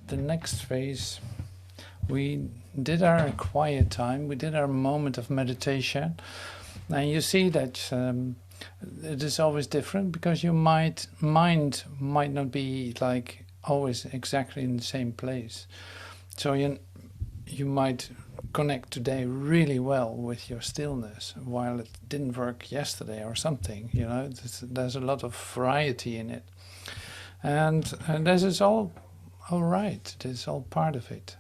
the next phase, we did our quiet time, we did our moment of meditation, and you see that it is always different because your mind might not be like always exactly in the same place. So you might connect today really well with your stillness, while it didn't work yesterday or something. There's a lot of variety in it, and this is all right. It is all part of it.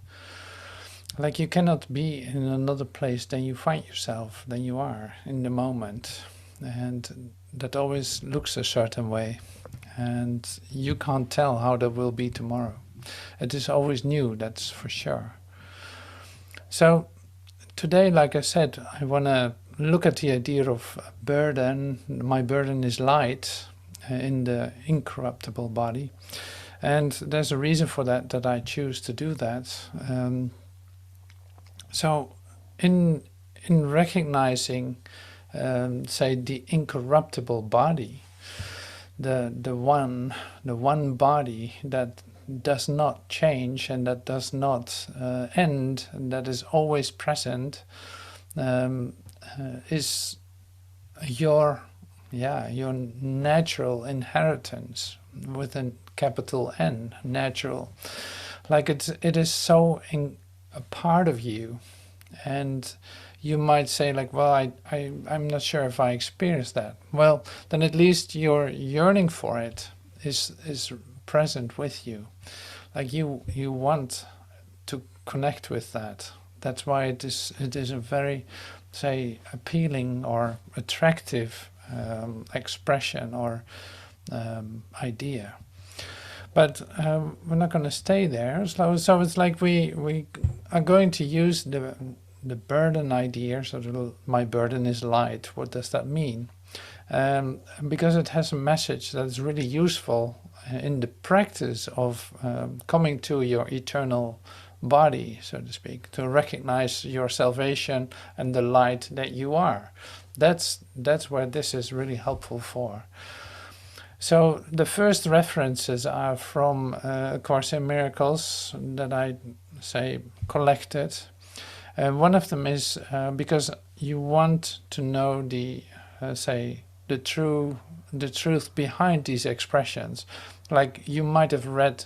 Like, you cannot be in another place than you find yourself, than you are in the moment, and that always looks a certain way, and you can't tell how that will be tomorrow. It is always new, that's for sure. So today, like I said, I want to look at the idea of burden. My burden is light in the incorruptible body, and there's a reason for that I choose to do that. So in recognizing, say, the incorruptible body, the one body that does not change and that does not end, and that is always present, is your natural inheritance, with a capital N, natural. Like, it is so a part of you, and you might say, like, well, I'm not sure if I experienced that. Well, then at least your yearning for it is present with you. Like, you want to connect with that. That's why it is a very, say, appealing or attractive expression or idea. But we're not going to stay there. So it's like we are going to use the burden idea. So my burden is light. What does that mean? Because it has a message that is really useful in the practice of coming to your eternal body, so to speak, to recognize your salvation and the light that you are. That's where this is really helpful for. So the first references are from A Course in Miracles that I say collected. One of them is because you want to know the truth behind these expressions. Like, you might have read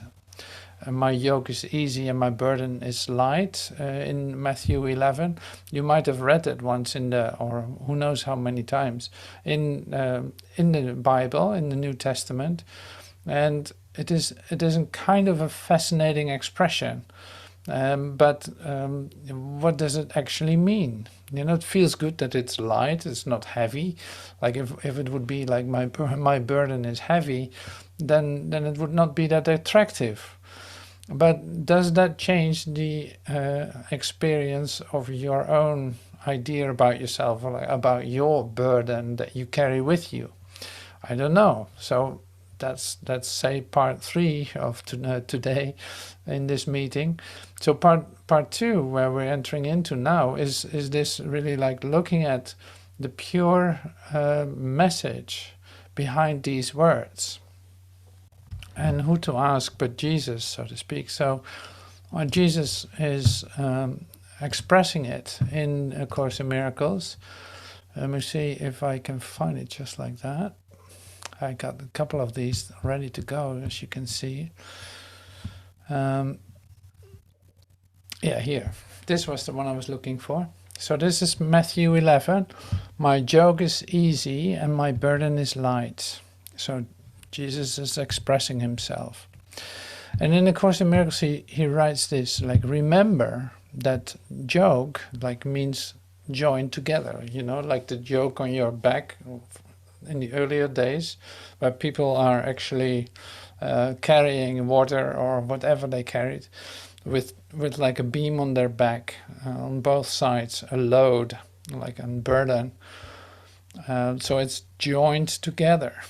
my yoke is easy and my burden is light in Matthew 11. You might have read it once or who knows how many times in the Bible, in the New Testament, and it is a kind of a fascinating expression. But what does it actually mean? It feels good that it's light, it's not heavy. Like, if it would be like my burden is heavy, then it would not be that attractive. But does that change the experience of your own idea about yourself, or about your burden that you carry with you? I don't know. So that's say part 3 of today in this meeting. So part 2, where we're entering into now, is this really like looking at the pure message behind these words. And who to ask but Jesus, so to speak. So Jesus is expressing it in A Course in Miracles. Let me see if I can find it just like that. I got a couple of these ready to go, as you can see. Yeah, here. This was the one I was looking for. So this is Matthew 11. My yoke is easy and my burden is light. So Jesus is expressing himself. And in A Course in Miracles, he writes this, like, remember that yoke, like, means joined together, like the yoke on your back in the earlier days, where people are actually carrying water or whatever they carried with like a beam on their back, on both sides, a load, like a burden. So it's joined together.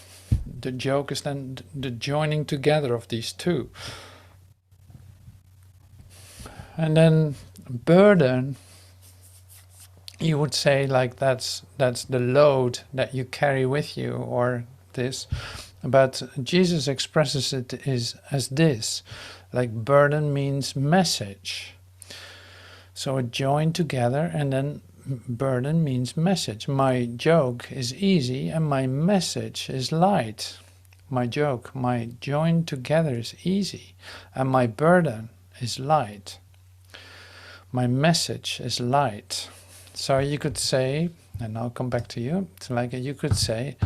The yoke is then the joining together of these two. And then burden, you would say, like, that's the load that you carry with you, or this. But Jesus expresses it as this. Like burden means message. So it joined together, and then burden means message. My joke is easy and my message is light. My joke, my join together is easy and my burden is light. My message is light. So you could say, and I'll come back to you, it's like you could say,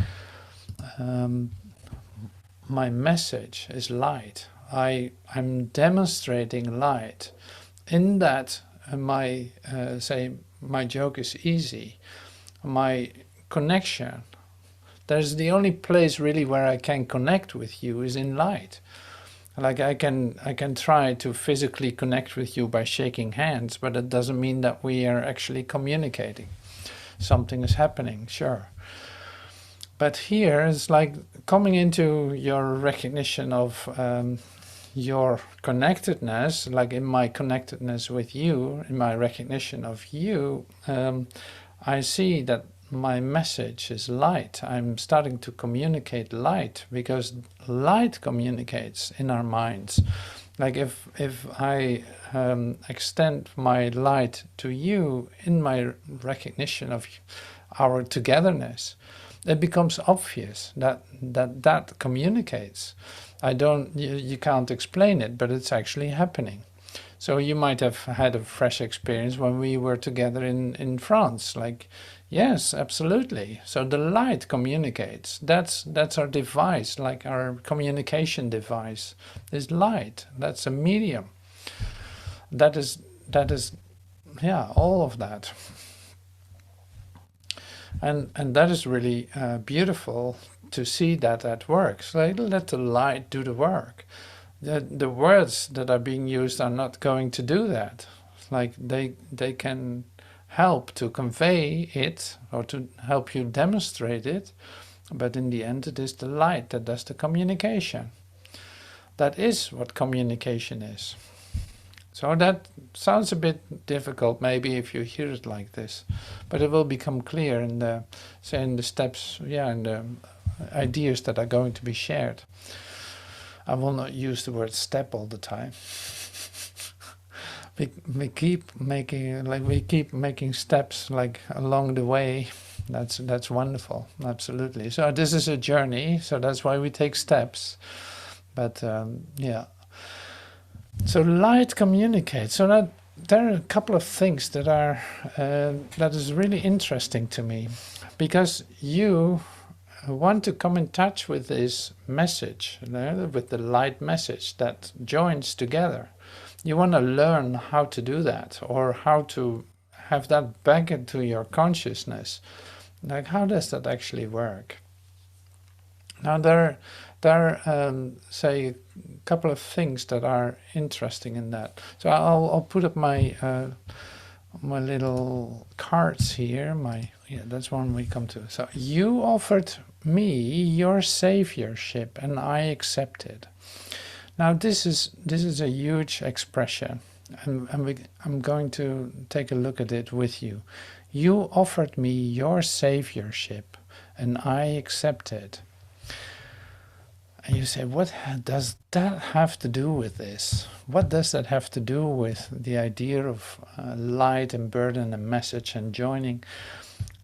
my message is light. I'm demonstrating light in that my my joke is easy. My connection, there's the only place really where I can connect with you is in light. Like I can try to physically connect with you by shaking hands, but it doesn't mean that we are actually communicating. Something is happening, sure. But here it's like coming into your recognition of your connectedness, like in my connectedness with you, in my recognition of you, I see that my message is light. I'm starting to communicate light because light communicates in our minds. Like if I extend my light to you in my recognition of our togetherness, it becomes obvious that communicates. You can't explain it, but it's actually happening. So you might have had a fresh experience when we were together in France. Like, yes, absolutely. So the light communicates. That's our device, like our communication device is light. That's a medium. That is, yeah, all of that. And that is really beautiful to see that works. Like, let the light do the work. The words that are being used are not going to do that. Like they can help to convey it or to help you demonstrate it, but in the end it is the light that does the communication. That is what communication is. So that sounds a bit difficult maybe if you hear it like this, but it will become clear in the steps, yeah, and the ideas that are going to be shared. I will not use the word step all the time. we keep making steps like along the way. That's wonderful, absolutely. So this is a journey, so that's why we take steps. But yeah. So light communicates. So that there are a couple of things that are that is really interesting to me, because you want to come in touch with this message, with the light message that joins together. You want to learn how to do that, or how to have that back into your consciousness. Like, how does that actually work? Now there are say a couple of things that are interesting in that. So I'll put up my my little cards here. That's one we come to. So you offered me your saviorship and I accepted. Now this is a huge expression, and I'm going to take a look at it with you. You offered me your saviorship and I accepted. And you say, what does that have to do with this? What does that have to do with the idea of light and burden and message and joining?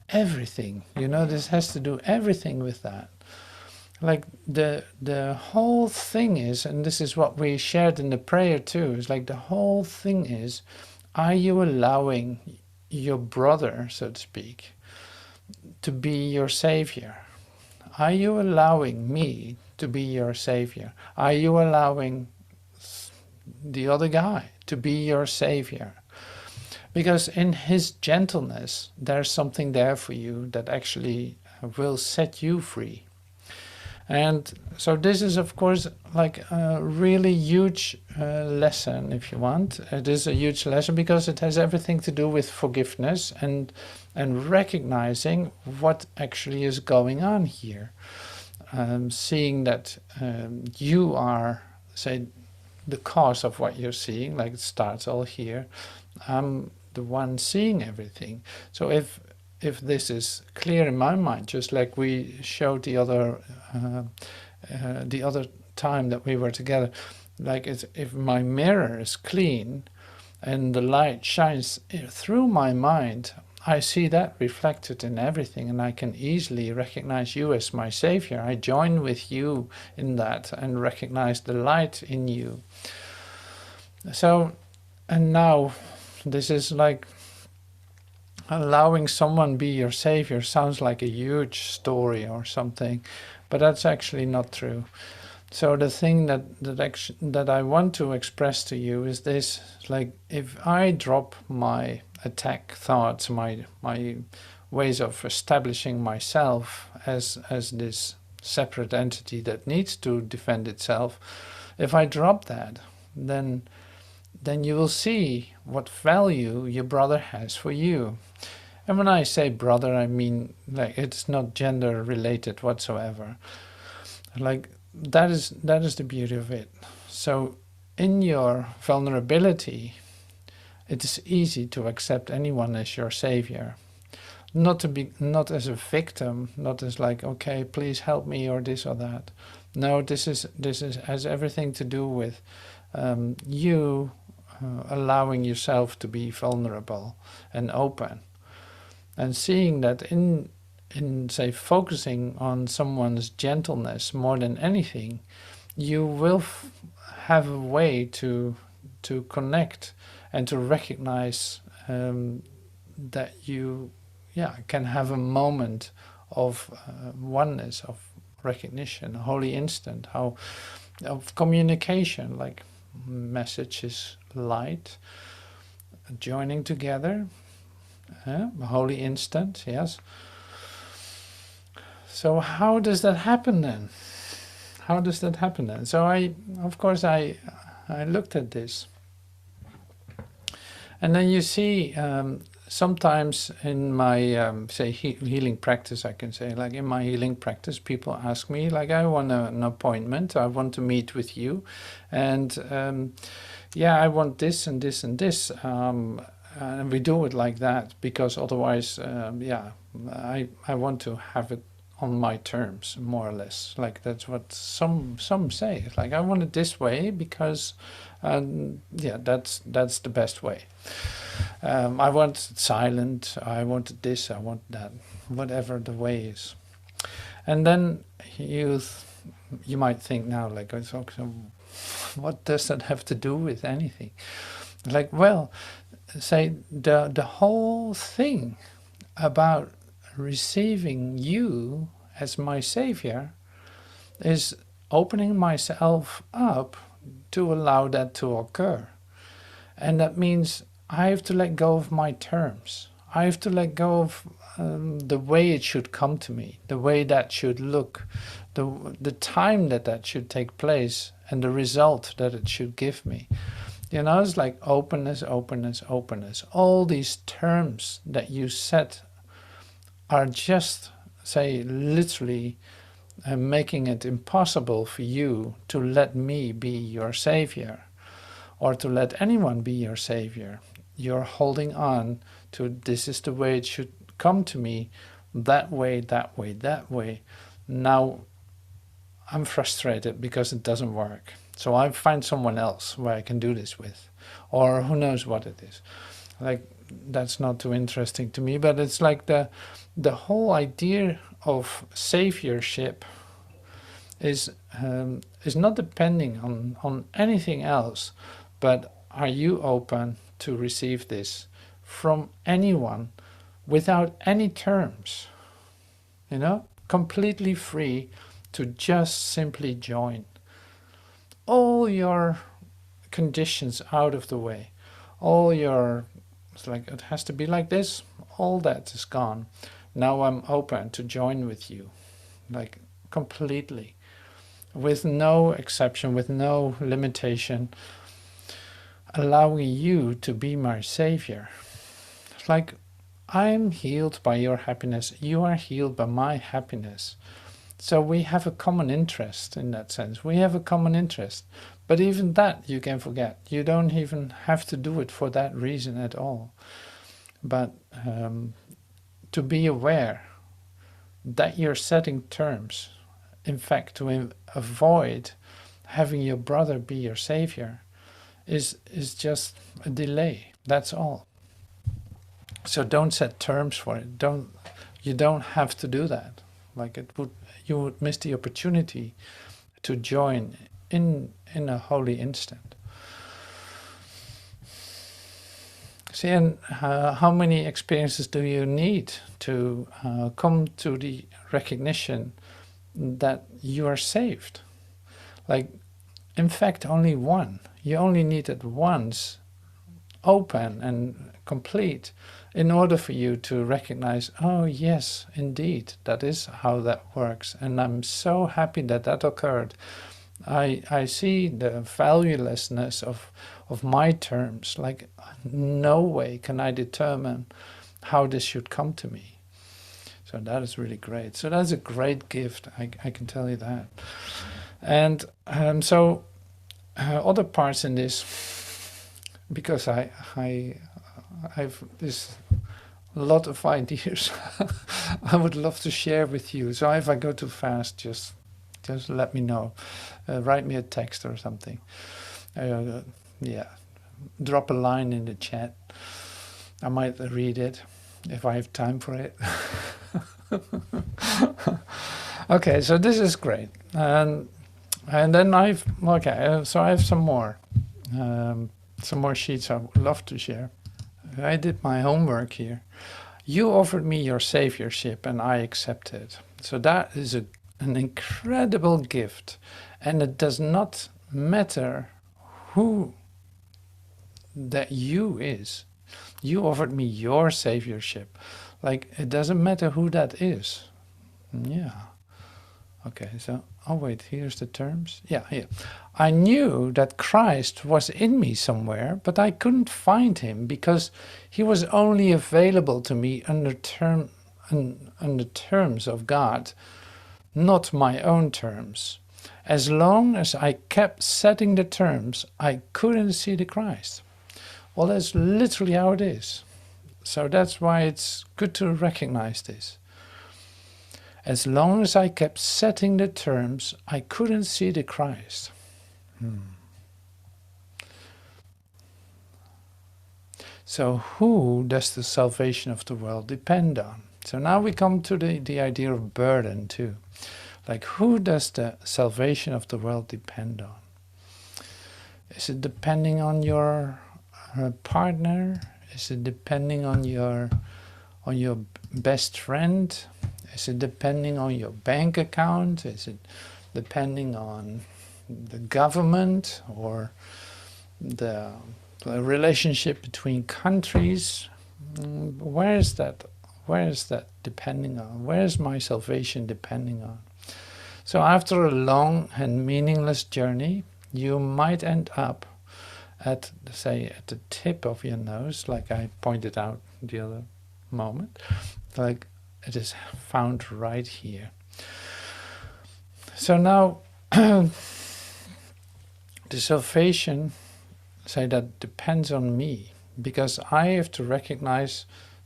Everything. You know, this has to do everything with that. Like the whole thing is, and this is what we shared in the prayer too, is like the whole thing is, are you allowing your brother, so to speak, to be your savior? Are you allowing me to be your savior? Are you allowing the other guy to be your savior? Because in his gentleness, there's something there for you that actually will set you free. And so this is, of course, like a really huge lesson, if you want. It is a huge lesson because it has everything to do with forgiveness and recognizing what actually is going on here. Seeing that you are, say, the cause of what you're seeing, like it starts all here. I'm the one seeing everything. So if this is clear in my mind, just like we showed the other time that we were together, Like if my mirror is clean and the light shines through my mind, I see that reflected in everything, and I can easily recognize you as my savior. I join with you in that and recognize the light in you. So, and now this is like allowing someone be your savior sounds like a huge story or something, but that's actually not true. So the thing that I want to express to you is this: like, if I drop my attack thoughts, my ways of establishing myself as this separate entity that needs to defend itself, if I drop that, then you will see what value your brother has for you. And when I say brother, I mean, like, it's not gender related whatsoever. Like, that is the beauty of it. So in your vulnerability, it is easy to accept anyone as your savior. Not as a victim, not as like, okay, please help me or this or that. No, this has everything to do with you allowing yourself to be vulnerable and open, and seeing that in say focusing on someone's gentleness more than anything, you will have a way to connect and to recognize that you can have a moment of oneness, of recognition, a holy instant, of communication, like messages, light, joining together, a holy instant, yes. So how does that happen then? How does that happen then? So I looked at this, and then you see sometimes in my say healing practice, I can say, like in my healing practice, people ask me, like, I want an appointment, I want to meet with you, and I want this and this and this, and we do it like that because otherwise, I want to have it on my terms, more or less. Like, that's what some say. It's like, I want it this way because that's the best way. I want it silent, I want this, I want that, whatever the way is. And then you might think now, like, so what does that have to do with anything? Like, well, say the whole thing about receiving you as my savior is opening myself up to allow that to occur. And that means I have to let go of my terms. I have to let go of the way it should come to me, the way that should look, the time that should take place, and the result that it should give me. You know, it's like openness, openness, openness. All these terms that you set are just, say, literally making it impossible for you to let me be your savior, or to let anyone be your savior. You're holding on to, this is the way it should come to me, that way, that way, that way. Now I'm frustrated because it doesn't work. So I find someone else where I can do this with, or who knows what it is. Like, that's not too interesting to me, but it's like the whole idea of saviorship is not depending on anything else, but are you open to receive this from anyone without any terms? You know, completely free to just simply join. All your conditions out of the way, all your, it's like, it has to be like this, all that is gone. Now I'm open to join with you, like completely, with no exception, with no limitation, allowing you to be my savior. It's like, I'm healed by your happiness, you are healed by my happiness. So we have a common interest in that sense. We have a common interest. But even that you can forget. You don't even have to do it for that reason at all. But to be aware that you're setting terms, in fact, to avoid having your brother be your savior is just a delay. That's all. So don't set terms for it. You don't have to do that. Like you would miss the opportunity to join in a holy instant. See, and how many experiences do you need to come to the recognition that you are saved? Like, in fact, only one. You only need it once, open and complete, in order for you to recognize, oh yes, indeed, that is how that works. And I'm so happy that that occurred. I see the valuelessness of my terms. Like, no way can I determine how this should come to me. So that is really great. So that's a great gift, I can tell you that. And so other parts in this, because I've this lot of ideas I would love to share with you. So if I go too fast, just let me know. Write me a text or something. Yeah, drop a line in the chat. I might read it if I have time for it. Okay, so this is great. And then so I have some more sheets I would love to share. I did my homework here. You offered me your saviorship and I accepted. So that is an incredible gift. And it does not matter who that you is. You offered me your saviorship. Like, it doesn't matter who that is. Yeah. Okay, so, oh wait, here's the terms. Yeah, here. I knew that Christ was in me somewhere, but I couldn't find him because he was only available to me under terms of God, not my own terms. As long as I kept setting the terms, I couldn't see the Christ. Well, that's literally how it is. So that's why it's good to recognize this. As long as I kept setting the terms, I couldn't see the Christ. So who does the salvation of the world depend on? So now we come to the idea of burden too. Like, who does the salvation of the world depend on? Is it depending on your partner? Is it depending on your best friend? Is it depending on your bank account? Is it depending on the government or the relationship between countries? Where is that depending on? Where is my salvation depending on? So after a long and meaningless journey, you might end up at, say, at the tip of your nose, like I pointed out the other moment. Like, it is found right here. So now, the salvation, say, that depends on me, because I have to recognize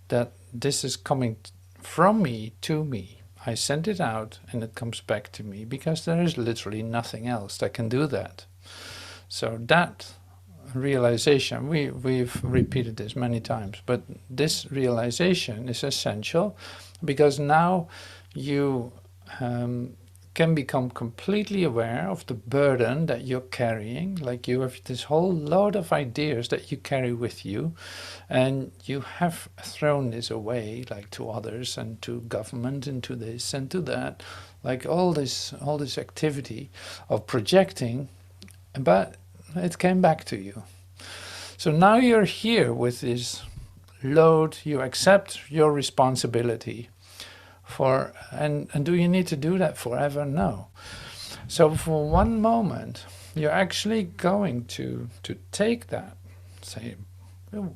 that this is coming from me to me. I send it out and it comes back to me, because there is literally nothing else that can do that. So that realization, we've repeated this many times, but this realization is essential, because now you can become completely aware of the burden that you're carrying. Like, you have this whole load of ideas that you carry with you, and you have thrown this away, like to others and to government and to this and to that, like all this activity of projecting, but it came back to you. So now you're here with this load. You accept your responsibility for, and do you need to do that forever? No. So for one moment, you're actually going to take that, say,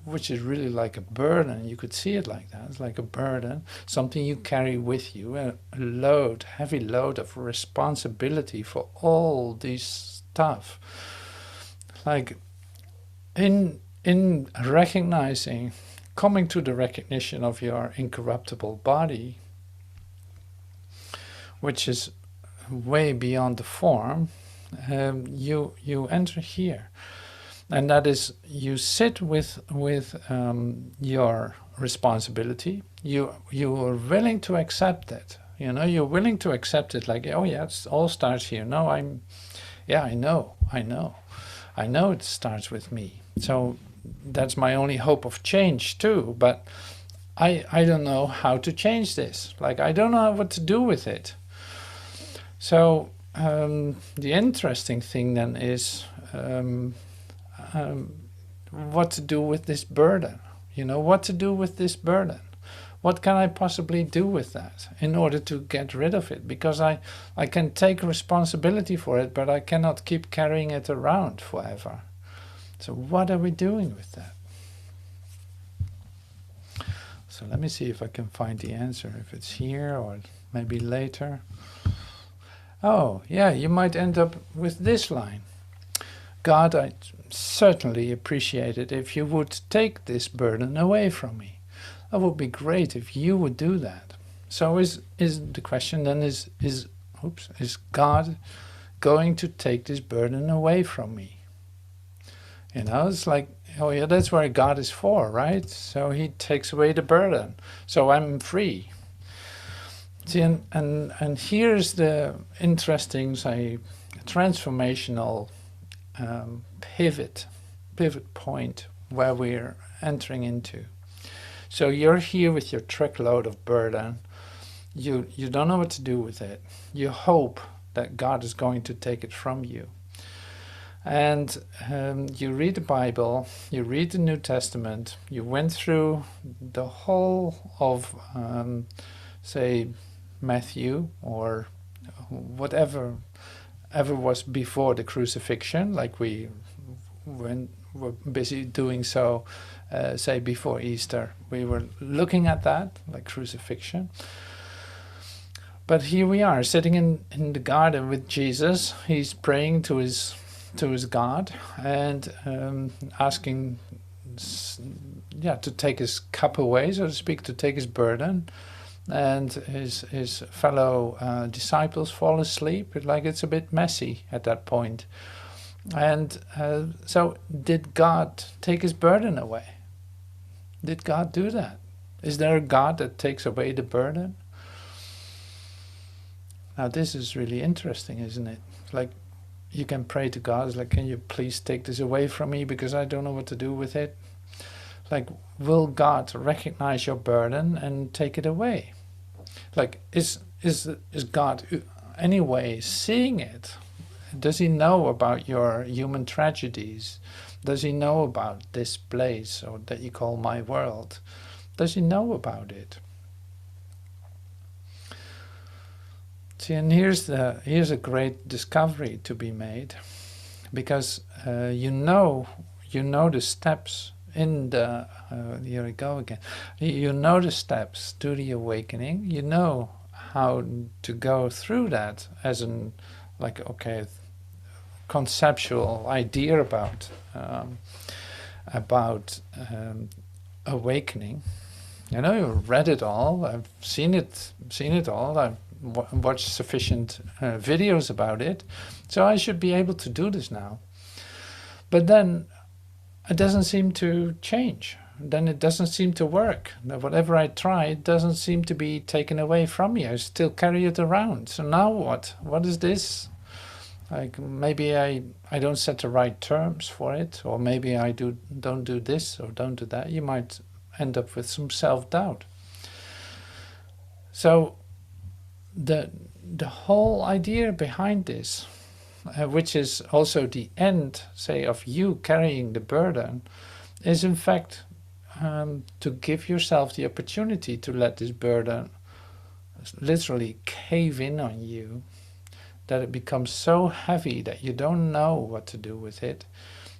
which is really like a burden. You could see it like that. It's like a burden, something you carry with you, a load, heavy load of responsibility for all this stuff. Like, in recognizing, coming to the recognition of your incorruptible body, which is way beyond the form, you enter here, and that is you sit with your responsibility. You are willing to accept it. You know, you're willing to accept it. Like, oh yeah, it all starts here. No, I know it starts with me. So that's my only hope of change too. But I don't know how to change this. Like, I don't know what to do with it. So the interesting thing then is what to do with this burden. You know, what to do with this burden. What can I possibly do with that in order to get rid of it? Because I can take responsibility for it, but I cannot keep carrying it around forever. So what are we doing with that? So let me see if I can find the answer, if it's here or maybe later. Oh, yeah, you might end up with this line. God, I certainly appreciate it if you would take this burden away from me. That would be great if you would do that. So is the question then is God going to take this burden away from me? You know, it's like, oh yeah, that's where God is for, right? So he takes away the burden. So I'm free. See, and here's the interesting, say, transformational pivot point where we're entering into. So you're here with your truckload of burden. You don't know what to do with it. You hope that God is going to take it from you. And you read the Bible, you read the New Testament, you went through the whole of, say, Matthew or whatever ever was before the crucifixion, like we were busy doing so, say, before Easter. We were looking at that, like crucifixion. But here we are, sitting in the garden with Jesus. He's praying to his God and asking, to take his cup away, so to speak, to take his burden. And his fellow disciples fall asleep. It's a bit messy at that point. And so did God take his burden away? Did God do that? Is there a God that takes away the burden? Now this is really interesting, isn't it? Like, you can pray to God, it's like, can you please take this away from me because I don't know what to do with it? Like, will God recognize your burden and take it away? Like, is God anyway seeing it? Does he know about your human tragedies? Does he know about this place, or that you call my world? Does he know about it? See, and here's a great discovery to be made, because you know the steps in the here we go again. You know the steps to the awakening. You know how to go through that as an conceptual idea about awakening. You know, you've read it all. I've seen it all. I've watched sufficient videos about it, so I should be able to do this now. But then it doesn't seem to change. Then it doesn't seem to work. Whatever I try, it doesn't seem to be taken away from me. I still carry it around. So now what? What is this? Like, maybe I don't set the right terms for it, or maybe I don't do this or don't do that. You might end up with some self-doubt. So the whole idea behind this, which is also the end, say, of you carrying the burden, is in fact to give yourself the opportunity to let this burden literally cave in on you, that it becomes so heavy that you don't know what to do with it,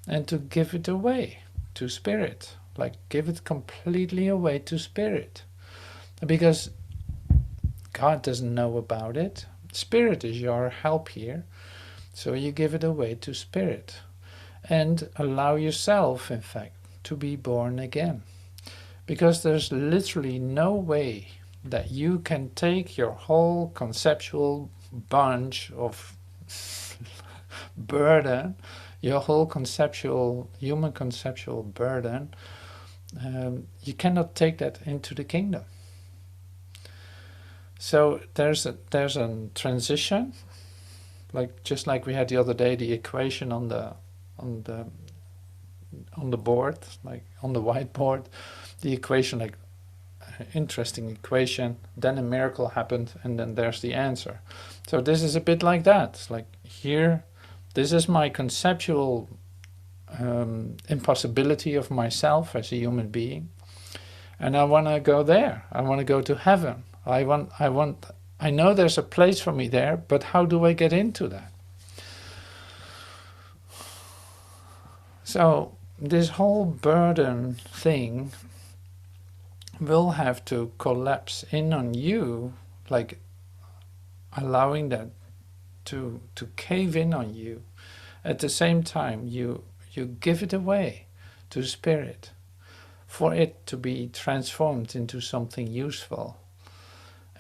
and to give it away to Spirit. Like, give it completely away to Spirit. Because God doesn't know about it. Spirit is your help here. So you give it away to Spirit. And allow yourself, in fact, to be born again. Because there's literally no way that you can take your whole conceptual bunch of burden, your whole human conceptual burden, you cannot take that into the kingdom. So there's a transition, just like we had the other day, the equation on the board, like on the whiteboard, the equation, like interesting equation, then a miracle happened, and then there's the answer. So this is a bit like that. It's like here, this is my conceptual impossibility of myself as a human being, and I want to go there. I want to go to heaven. I know there's a place for me there, but how do I get into that? So this whole burden thing will have to collapse in on you, like allowing that to cave in on you. At the same time, you give it away to Spirit for it to be transformed into something useful.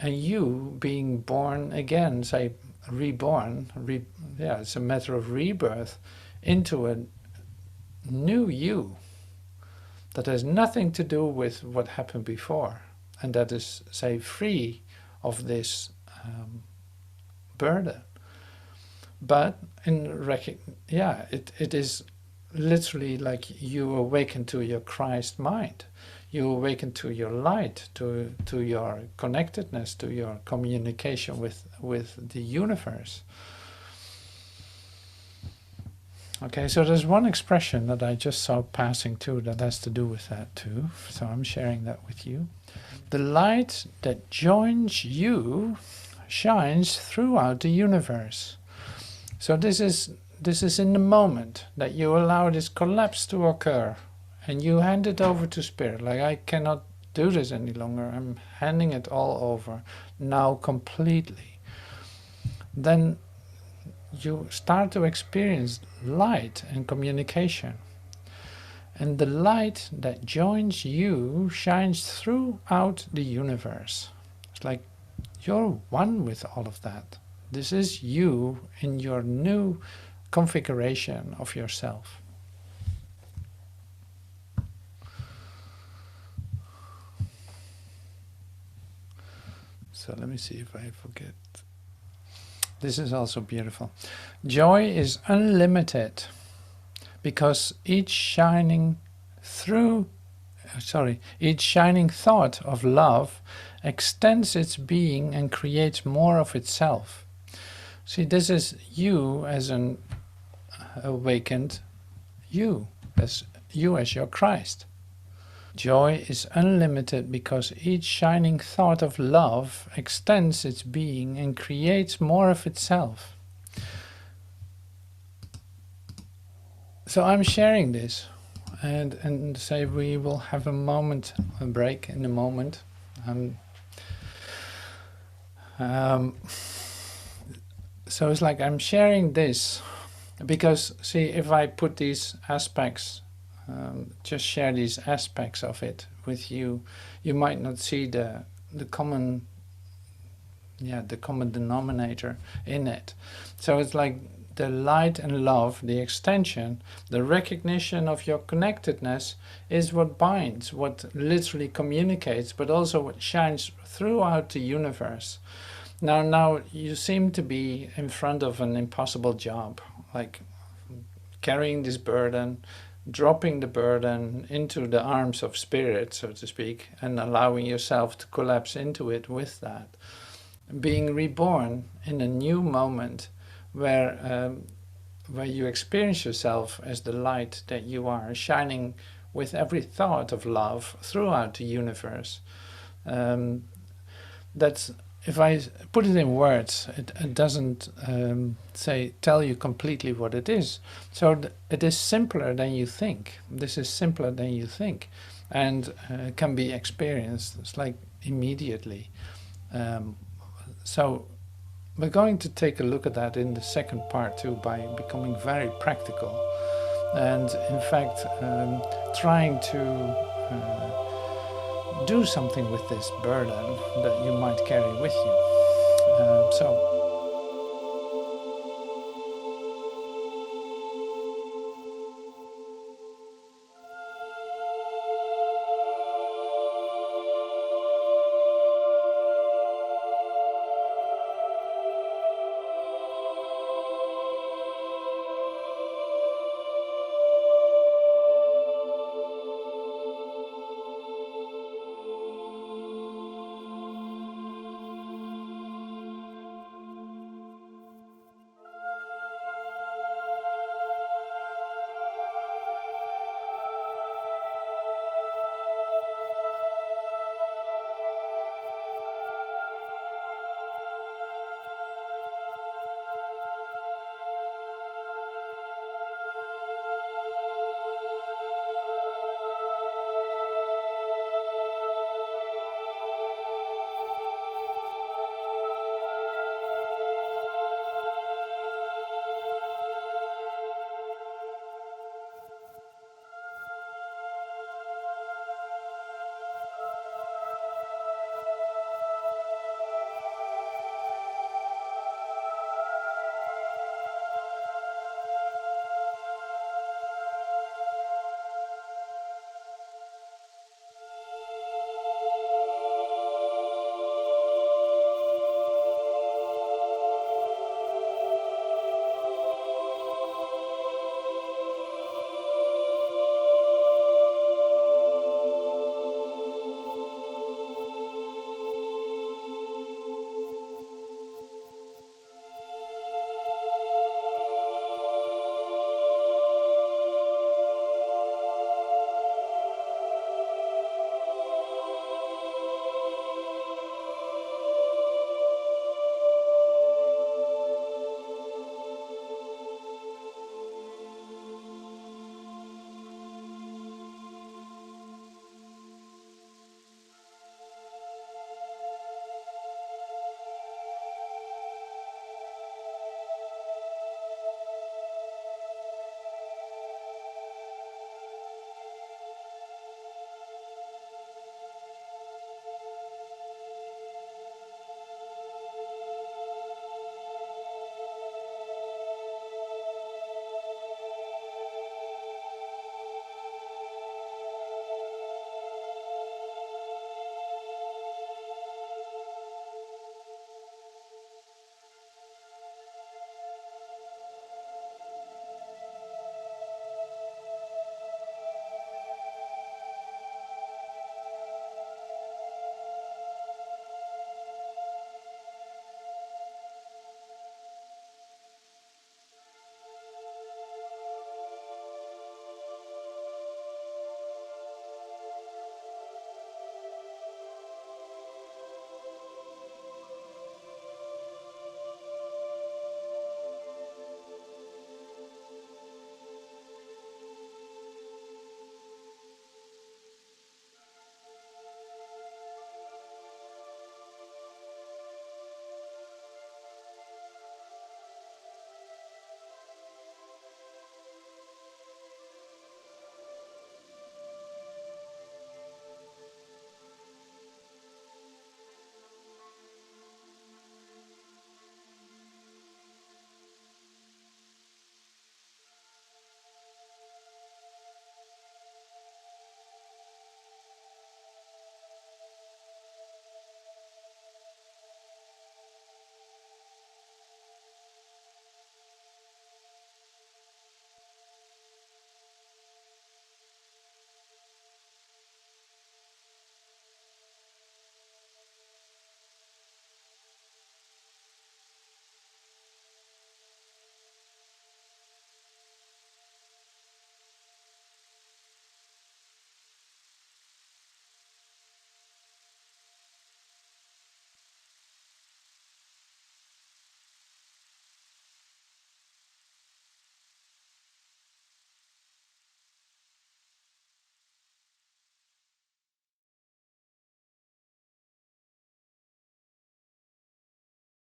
And you being born again, say reborn, it's a matter of rebirth into a new you that has nothing to do with what happened before, and that is, say, free of this burden. But it is literally like you awaken to your Christ mind. You awaken to your light, to your connectedness, to your communication with the universe. Okay, so there's one expression that I just saw passing too that has to do with that too. So I'm sharing that with you. The light that joins you shines throughout the universe. So this is in the moment that you allow this collapse to occur, and you hand it over to Spirit. Like, I cannot do this any longer. I'm handing it all over now completely. Then you start to experience light and communication. And the light that joins you shines throughout the universe. It's like you're one with all of that. This is you in your new configuration of yourself. So let me see if I forget. This is also beautiful. Joy is unlimited because each shining thought of love extends its being and creates more of itself. See, this is you as an awakened you as your Christ. Joy is unlimited because each shining thought of love extends its being and creates more of itself. So I'm sharing this, and say we will have a break in a moment. So it's like I'm sharing this because, see, if I put these aspects, just share these aspects of it with you, you might not see the common denominator in it. So it's like the light and love, the extension, the recognition of your connectedness is what binds, what literally communicates, but also what shines throughout the universe. Now you seem to be in front of an impossible job, like carrying this burden, dropping the burden into the arms of Spirit, so to speak, and allowing yourself to collapse into it with that. Being reborn in a new moment where you experience yourself as the light that you are, shining with every thought of love throughout the universe. That's, if I put it in words, it doesn't tell you completely what it is. So it is simpler than you think. This is simpler than you think, and can be experienced. It's like immediately. So we're going to take a look at that in the second part too, by becoming very practical, and in fact trying to do something with this burden that you might carry with you. So